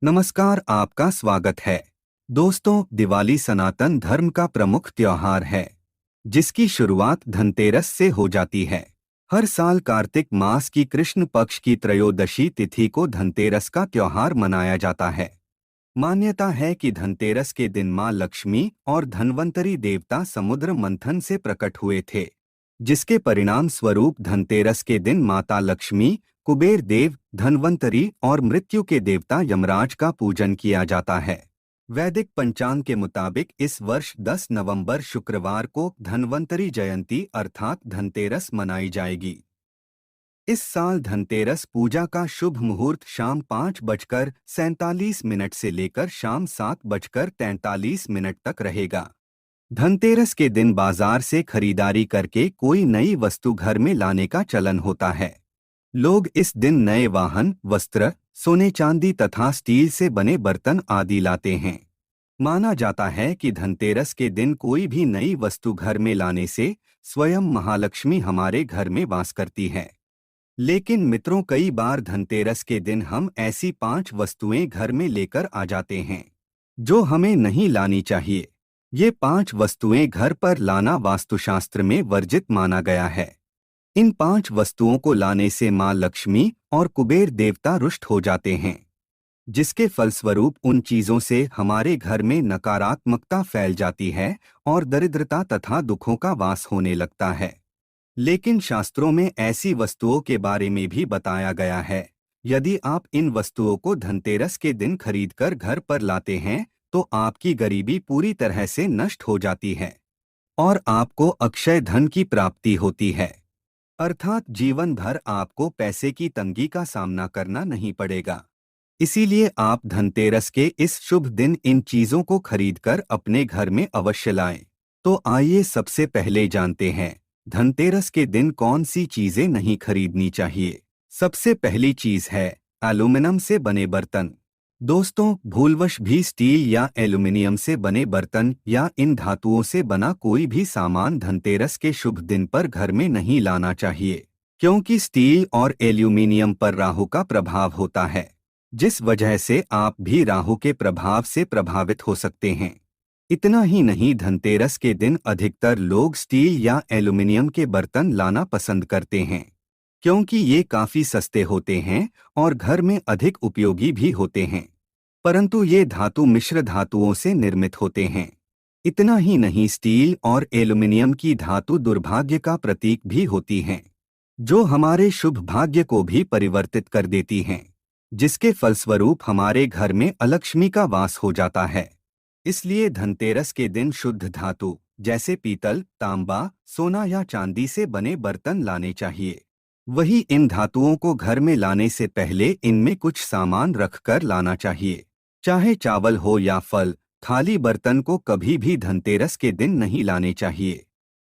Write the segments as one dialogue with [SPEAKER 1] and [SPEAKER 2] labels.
[SPEAKER 1] नमस्कार, आपका स्वागत है। दोस्तों, दिवाली सनातन धर्म का प्रमुख त्योहार है, जिसकी शुरुआत धनतेरस से हो जाती है। हर साल कार्तिक मास की कृष्ण पक्ष की त्रयोदशी तिथि को धनतेरस का त्योहार मनाया जाता है। मान्यता है कि धनतेरस के दिन मां लक्ष्मी और धन्वंतरी देवता समुद्र मंथन से प्रकट हुए थे, जिसके परिणाम स्वरूप धनतेरस के दिन माता लक्ष्मी, कुबेर देव, धन्वंतरी और मृत्यु के देवता यमराज का पूजन किया जाता है। वैदिक पंचांग के मुताबिक इस वर्ष 10 नवंबर शुक्रवार को धन्वंतरी जयंती अर्थात धनतेरस मनाई जाएगी। इस साल धनतेरस पूजा का शुभ मुहूर्त शाम 5:47 से लेकर शाम 7:43 तक रहेगा। धनतेरस के दिन बाजार से खरीदारी करके कोई नई वस्तु घर में लाने का चलन होता है। लोग इस दिन नए वाहन, वस्त्र, सोने चांदी तथा स्टील से बने बर्तन आदि लाते हैं। माना जाता है कि धनतेरस के दिन कोई भी नई वस्तु घर में लाने से स्वयं महालक्ष्मी हमारे घर में वास करती है। लेकिन मित्रों, कई बार धनतेरस के दिन हम ऐसी 5 वस्तुएं घर में लेकर आ जाते हैं जो हमें नहीं लानी चाहिए। ये 5 वस्तुएं घर पर लाना वास्तुशास्त्र में वर्जित माना गया है। इन 5 वस्तुओं को लाने से मां लक्ष्मी और कुबेर देवता रुष्ट हो जाते हैं, जिसके फलस्वरूप उन चीजों से हमारे घर में नकारात्मकता फैल जाती है और दरिद्रता तथा दुखों का वास होने लगता है। लेकिन शास्त्रों में ऐसी वस्तुओं के बारे में भी बताया गया है। यदि आप इन वस्तुओं को धनतेरस के दिन खरीदकर घर पर लाते हैं तो आपकी गरीबी पूरी तरह से नष्ट हो जाती है और आपको अक्षय धन की प्राप्ति होती है, अर्थात जीवन भर आपको पैसे की तंगी का सामना करना नहीं पड़ेगा। इसीलिए आप धनतेरस के इस शुभ दिन इन चीजों को खरीदकर अपने घर में अवश्य लाएं। तो आइए सबसे पहले जानते हैं धनतेरस के दिन कौन सी चीजें नहीं खरीदनी चाहिए। सबसे पहली चीज है एल्यूमिनियम से बने बर्तन। दोस्तों, भूलवश भी स्टील या एल्यूमिनियम से बने बर्तन या इन धातुओं से बना कोई भी सामान धनतेरस के शुभ दिन पर घर में नहीं लाना चाहिए, क्योंकि स्टील और एल्यूमिनियम पर राहु का प्रभाव होता है, जिस वजह से आप भी राहु के प्रभाव से प्रभावित हो सकते हैं। इतना ही नहीं, धनतेरस के दिन अधिकतर लोग स्टील या एल्यूमिनियम के बर्तन लाना पसंद करते हैं, क्योंकि ये काफी सस्ते होते हैं और घर में अधिक उपयोगी भी होते हैं। परंतु ये धातु मिश्र धातुओं से निर्मित होते हैं। इतना ही नहीं, स्टील और एल्यूमिनियम की धातु दुर्भाग्य का प्रतीक भी होती हैं, जो हमारे शुभ भाग्य को भी परिवर्तित कर देती हैं, जिसके फलस्वरूप हमारे घर में अलक्ष्मी का वास हो जाता है। इसलिए धनतेरस के दिन शुद्ध धातु जैसे पीतल, तांबा, सोना या चांदी से बने बर्तन लाने चाहिए। वही इन धातुओं को घर में लाने से पहले इनमें कुछ सामान रखकर लाना चाहिए, चाहे चावल हो या फल। खाली बर्तन को कभी भी धनतेरस के दिन नहीं लाने चाहिए।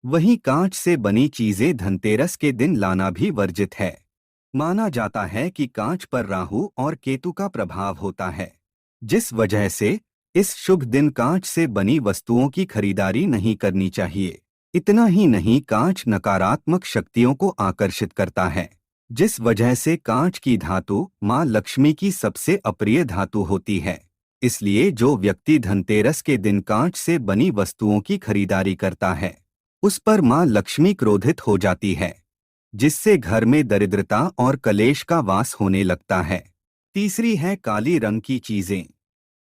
[SPEAKER 1] वहीं कांच से बनी चीजें धनतेरस के दिन लाना भी वर्जित है। माना जाता है कि कांच पर राहु और केतु का प्रभाव होता है, जिस वजह से इस शुभ दिन कांच से बनी वस्तुओं की खरीदारी नहीं करनी चाहिए। इतना ही नहीं, कांच नकारात्मक शक्तियों को आकर्षित करता है, जिस वजह से कांच की धातु मां लक्ष्मी की सबसे अप्रिय धातु होती है। इसलिए जो व्यक्ति धनतेरस के दिन कांच से बनी वस्तुओं की खरीदारी करता है, उस पर मां लक्ष्मी क्रोधित हो जाती है, जिससे घर में दरिद्रता और कलेश का वास होने लगता है। तीसरी है काली रंग की चीजें।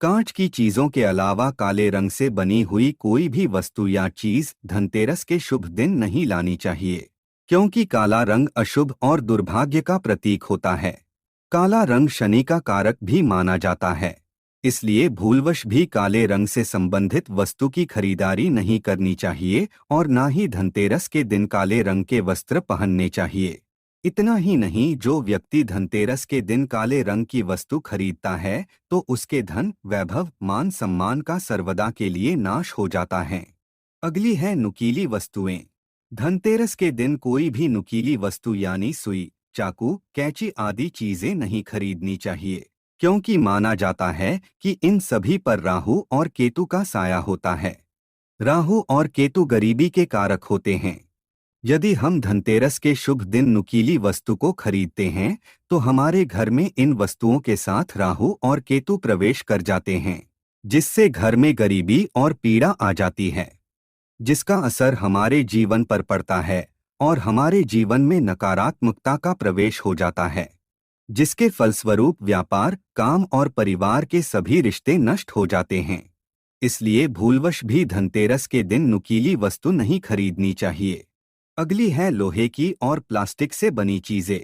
[SPEAKER 1] कांच की चीजों के अलावा काले रंग से बनी हुई कोई भी वस्तु या चीज धनतेरस के शुभ दिन नहीं लानी चाहिए, क्योंकि काला रंग अशुभ और दुर्भाग्य का प्रतीक होता है। काला रंग शनि का कारक भी माना जाता है। इसलिए भूलवश भी काले रंग से संबंधित वस्तु की खरीदारी नहीं करनी चाहिए और ना ही धनतेरस के दिन काले रंग के वस्त्र पहनने चाहिए। इतना ही नहीं, जो व्यक्ति धनतेरस के दिन काले रंग की वस्तु खरीदता है तो उसके धन, वैभव, मान सम्मान का सर्वदा के लिए नाश हो जाता है। अगली है नुकीली वस्तुएं। धनतेरस के दिन कोई भी नुकीली वस्तु यानी सुई, चाकू, कैंची आदि चीजें नहीं खरीदनी चाहिए, क्योंकि माना जाता है कि इन सभी पर राहु और केतु का साया होता है। राहु और केतु गरीबी के कारक होते हैं। यदि हम धनतेरस के शुभ दिन नुकीली वस्तु को खरीदते हैं तो हमारे घर में इन वस्तुओं के साथ राहु और केतु प्रवेश कर जाते हैं, जिससे घर में गरीबी और पीड़ा आ जाती है, जिसका असर हमारे जीवन पर पड़ता है और हमारे जीवन में नकारात्मकता का प्रवेश हो जाता है, जिसके फलस्वरूप व्यापार, काम और परिवार के सभी रिश्ते नष्ट हो जाते हैं। इसलिए भूलवश भी धनतेरस के दिन नुकीली वस्तु नहीं खरीदनी चाहिए। अगली है लोहे की और प्लास्टिक से बनी चीजें।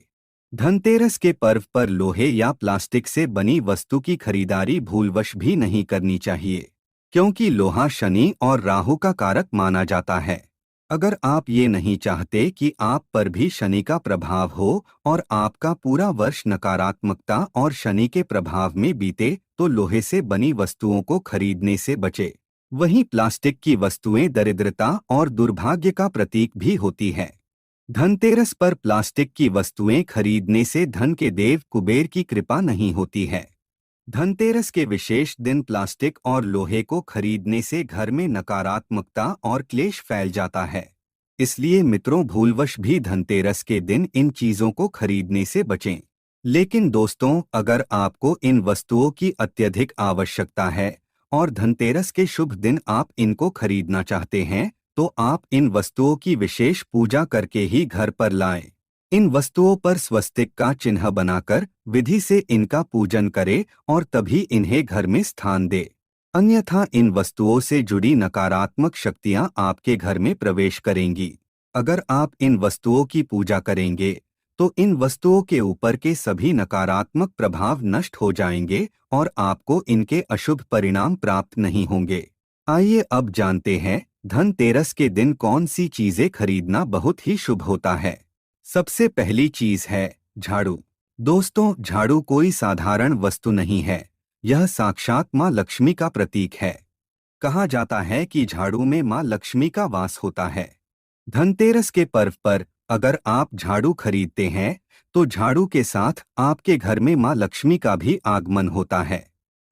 [SPEAKER 1] धनतेरस के पर्व पर लोहे या प्लास्टिक से बनी वस्तु की खरीदारी भूलवश भी नहीं करनी चाहिए, क्योंकि लोहा शनि और राहु का कारक माना जाता है। अगर आप ये नहीं चाहते कि आप पर भी शनि का प्रभाव हो और आपका पूरा वर्ष नकारात्मकता और शनि के प्रभाव में बीते, तो लोहे से बनी वस्तुओं को खरीदने से बचे। वहीं प्लास्टिक की वस्तुएं दरिद्रता और दुर्भाग्य का प्रतीक भी होती है। धनतेरस पर प्लास्टिक की वस्तुएं खरीदने से धन के देव कुबेर की कृपा नहीं होती है। धनतेरस के विशेष दिन प्लास्टिक और लोहे को खरीदने से घर में नकारात्मकता और क्लेश फैल जाता है। इसलिए मित्रों, भूलवश भी धनतेरस के दिन इन चीजों को खरीदने से बचें। लेकिन दोस्तों, अगर आपको इन वस्तुओं की अत्यधिक आवश्यकता है और धनतेरस के शुभ दिन आप इनको खरीदना चाहते हैं, तो आप इन वस्तुओं की विशेष पूजा करके ही घर पर लाएं। इन वस्तुओं पर स्वस्तिक का चिन्ह बनाकर विधि से इनका पूजन करें और तभी इन्हें घर में स्थान दें। अन्यथा इन वस्तुओं से जुड़ी नकारात्मक शक्तियां आपके घर में प्रवेश करेंगी। अगर आप इन वस्तुओं की पूजा करेंगे तो इन वस्तुओं के ऊपर के सभी नकारात्मक प्रभाव नष्ट हो जाएंगे और आपको इनके अशुभ परिणाम प्राप्त नहीं होंगे। आइए अब जानते हैं धनतेरस के दिन कौन सी चीजें खरीदना बहुत ही शुभ होता है। सबसे पहली चीज है झाड़ू। दोस्तों, झाड़ू कोई साधारण वस्तु नहीं है, यह साक्षात माँ लक्ष्मी का प्रतीक है। कहा जाता है कि झाड़ू में माँ लक्ष्मी का वास होता है। धनतेरस के पर्व पर अगर आप झाड़ू खरीदते हैं तो झाड़ू के साथ आपके घर में माँ लक्ष्मी का भी आगमन होता है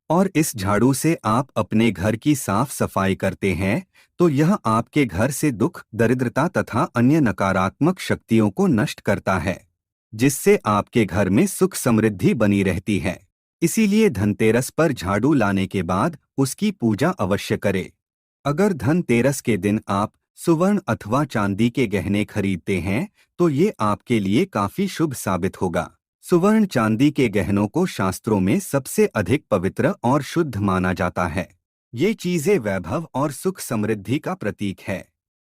[SPEAKER 1] और इस झाड़ू से आप अपने घर की साफ सफाई करते हैं तो यह आपके घर से दुख, दरिद्रता तथा अन्य नकारात्मक शक्तियों को नष्ट करता है, जिससे आपके घर में सुख समृद्धि बनी रहती है। इसीलिए धनतेरस पर झाड़ू लाने के बाद उसकी पूजा अवश्य करें। अगर धनतेरस के दिन आप सुवर्ण अथवा चांदी के गहने खरीदते हैं तो ये आपके लिए काफी शुभ साबित होगा। सुवर्ण चांदी के गहनों को शास्त्रों में सबसे अधिक पवित्र और शुद्ध माना जाता है। ये चीजें वैभव और सुख समृद्धि का प्रतीक है।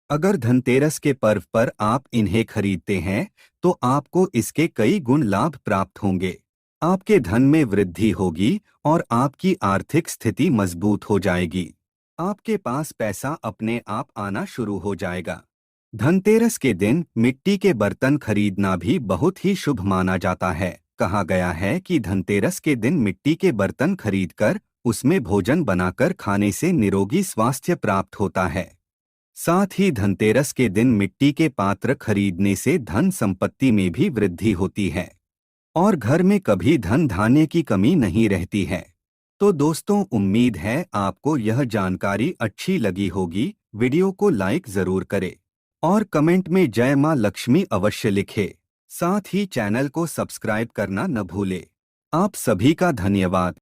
[SPEAKER 1] अगर धनतेरस के पर्व पर आप इन्हें खरीदते हैं तो आपको इसके कई गुण लाभ प्राप्त होंगे। आपके धन में वृद्धि होगी और आपकी आर्थिक स्थिति मजबूत हो जाएगी। आपके पास पैसा अपने आप आना शुरू हो जाएगा। धनतेरस के दिन मिट्टी के बर्तन खरीदना भी बहुत ही शुभ माना जाता है। कहा गया है कि धनतेरस के दिन मिट्टी के बर्तन खरीदकर उसमें भोजन बनाकर खाने से निरोगी स्वास्थ्य प्राप्त होता है। साथ ही धनतेरस के दिन मिट्टी के पात्र खरीदने से धन संपत्ति में भी वृद्धि होती है और घर में कभी धन धान्य की कमी नहीं रहती है। तो दोस्तों, उम्मीद है आपको यह जानकारी अच्छी लगी होगी। वीडियो को लाइक जरूर करें और कमेंट में जय मां लक्ष्मी अवश्य लिखें। साथ ही चैनल को सब्सक्राइब करना न भूलें। आप सभी का धन्यवाद।